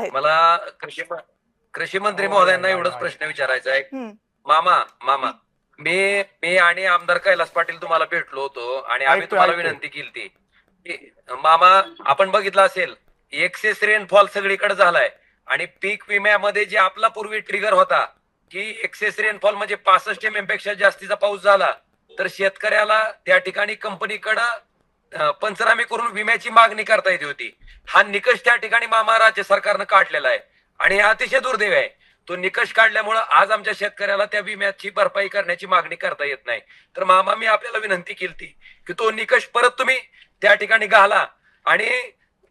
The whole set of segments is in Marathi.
आहेत. मला कृषी मंत्री महोदयांना एवढाच प्रश्न विचारायचा आहे. मामा मामा मी मी आणि आमदार कैलास पाटील तुम्हाला भेटलो होतो आणि आम्ही तुम्हाला विनंती केली की मामा, आपण बघितलं असेल एक्सेस रेनफॉल सगळीकडे झालाय आणि पीक विम्यामध्ये जे आपला पूर्वी ट्रिगर होता की एक्सेस रेनफॉल म्हणजे 65 mm पेक्षा जास्तीचा पाऊस झाला तर शेतकऱ्याला त्या ठिकाणी कंपनीकडं पंचनामे करून विम्याची मागणी करता येते होती. हा निकष त्या ठिकाणी मामा राज्य सरकारनं काढलेला आहे आणि हे अतिशय दुर्दैव आहे. तो निकष काढल्यामुळे आज आमच्या शेतकऱ्याला त्या विम्याची भरपाई करण्याची मागणी करता येत नाही. तर मामा, मी आपल्याला विनंती केली की तो निकष परत तुम्ही त्या ठिकाणी घाला आणि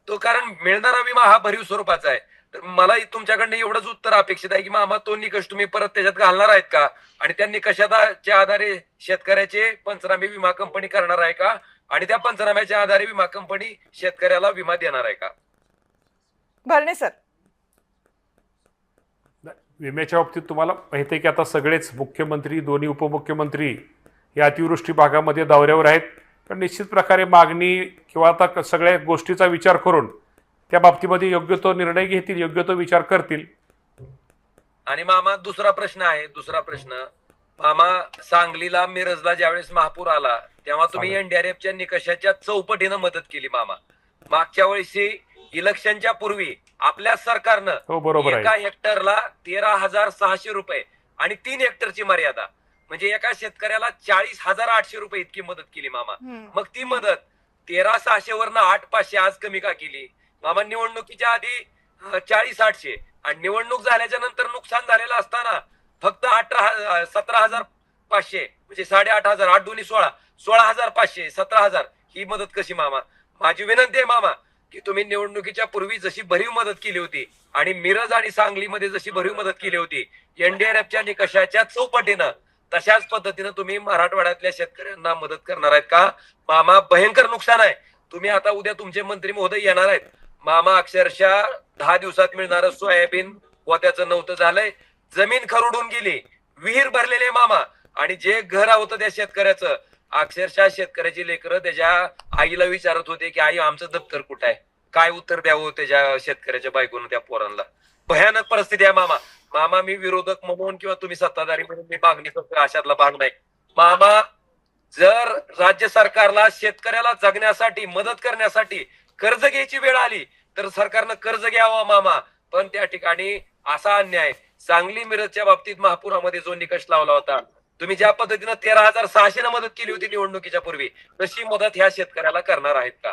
तो, कारण मिळणारा विमा हा भरीव स्वरूपाचा आहे. तर मला तुमच्याकडनं एवढंच उत्तर अपेक्षित आहे की मामा, तो निकष तुम्ही परत त्याच्यात घालणार आहेत का आणि त्या निकषाच्या आधारे शेतकऱ्याचे पंचनामे विमा कंपनी करणार आहे का आणि त्या पंचनाम्याच्या आधारे विमा कंपनी शेतकऱ्याला विमा देणार आहे का? भरणे सर, विम्याच्या बाबतीत तुम्हाला माहिती आहे की आता सगळेच मुख्यमंत्री, दोन्ही उपमुख्यमंत्री या अतिवृष्टी भागामध्ये दौऱ्यावर आहेत. तर निश्चित प्रकारे मागणी किंवा आता सगळ्या गोष्टीचा विचार करून त्या बाबतीमध्ये योग्य तो निर्णय घेतील, योग्य तो विचार करतील. आणि मामा, दुसरा प्रश्न मामा, सांगलीला मिरजला ज्यावेळेस महापूर आला तेव्हा तुम्ही एनडीआरएफच्या निकषाच्या चौपटीनं मदत केली मामा. मागच्या वेळेस इलेक्शनच्या पूर्वी आपल्या सरकारनं एका हेक्टरला 13,600 रुपये आणि 3 हेक्टरची मर्यादा म्हणजे एका शेतकऱ्याला 40,800 रुपये इतकी मदत केली मामा. मग ती मदत 13,600 वरनं 8,500 आज कमी का केली मामा? निवडणुकीच्या आधी 40,800 आणि निवडणूक झाल्याच्या नंतर नुकसान झालेलं असताना फक्त 17,500 म्हणजे 8,500, 8 दुनी 16, 16,500, 17,000 ही मदत कशी मामा? माझी विनंती आहे मामा की तुम्ही निवडणुकीच्या पूर्वी जशी भरीव मदत केली होती आणि मिरज आणि सांगलीमध्ये जशी भरीव मदत केली होती एनडीआरएफच्या निकषाच्या चौपटीनं, तशाच पद्धतीनं तुम्ही मराठवाड्यातल्या शेतकऱ्यांना मदत करणार आहेत का मामा? भयंकर नुकसान आहे. तुम्ही आता उद्या तुमचे मंत्री महोदय येणार आहेत मामा. अक्षरशः 10 दिवसात मिळणारं सोयाबीन पोत्याचं नव्हतं झालंय, जमीन खरडून गेली, विहीर भरलेले मामा. आणि जे घर होतं त्या शेतकऱ्याचं, अक्षरशः शेतकऱ्याची लेकरं त्याच्या आईला विचारत होते की आई, आमचं दप्तर कुठं आहे, काय उत्तर द्यावं त्याच्या शेतकऱ्याच्या बायकोनं त्या पोरांना. भयानक परिस्थिती आहे मामा. मामा, मी विरोधक म्हणून किंवा तुम्ही सत्ताधारी म्हणून मी मागणी करतोय अशातला भाग नाही मामा. जर राज्य सरकारला शेतकऱ्याला जगण्यासाठी मदत करण्यासाठी कर्ज घ्यायची वेळ आली तर सरकारनं कर्ज घ्यावं मामा. पण त्या ठिकाणी असा अन्याय, सांगली मिरजच्या बाबतीत महापुरामध्ये जो निकष लावला होता, तुम्ही ज्या पद्धतीनं 13,600 मदत केली होती निवडणुकीच्या पूर्वी, तशी मदत ह्या शेतकऱ्याला करणार आहेत का?